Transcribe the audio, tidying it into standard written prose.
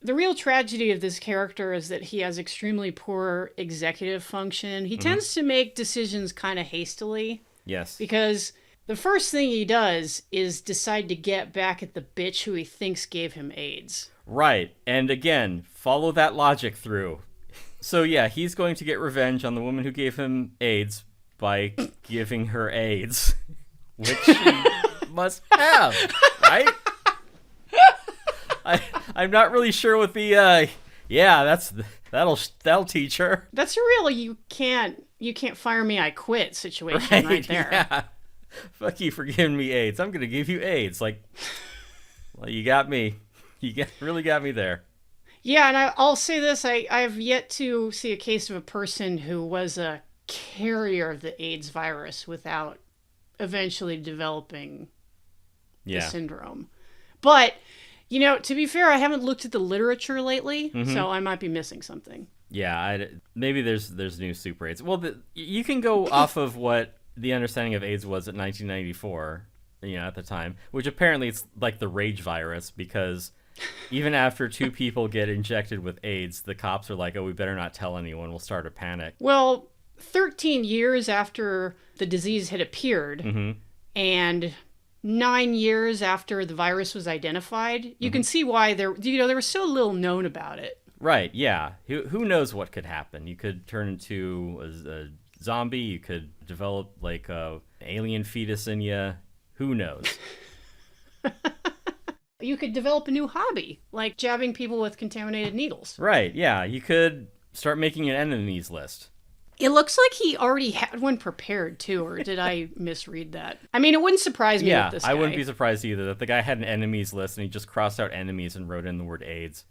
The real tragedy of this character is that he has extremely poor executive function. He tends to make decisions kind of hastily. Yes. Because the first thing he does is decide to get back at the bitch who he thinks gave him AIDS. Right. And again, follow that logic through. So yeah, he's going to get revenge on the woman who gave him AIDS by giving her AIDS, which she must have, right? I'm not really sure what the that'll teach her. That's a real you can't fire me, I quit situation right there. Yeah. Fuck you for giving me AIDS. I'm gonna give you AIDS. Like, well, you got me. Really got me there. Yeah, and I'll say this: I've yet to see a case of a person who was a carrier of the AIDS virus without eventually developing the syndrome. But to be fair, I haven't looked at the literature lately, so I might be missing something. Yeah, maybe there's new super AIDS. Well, you can go off of what the understanding of AIDS was at 1994, at the time, which apparently it's like the rage virus, because even after 2 people get injected with AIDS, the cops are like, oh, we better not tell anyone. We'll start a panic. Well, 13 years after the disease had appeared, and 9 years after the virus was identified, you can see why there was so little known about it. Right, yeah. Who knows what could happen? You could turn into a zombie. You could develop like an alien fetus in you. Who knows? You could develop a new hobby, like jabbing people with contaminated needles. Right, yeah. You could start making an enemies list. It looks like he already had one prepared, too, or did I misread that? I mean, it wouldn't surprise me with this guy. I wouldn't be surprised either that the guy had an enemies list and he just crossed out enemies and wrote in the word AIDS.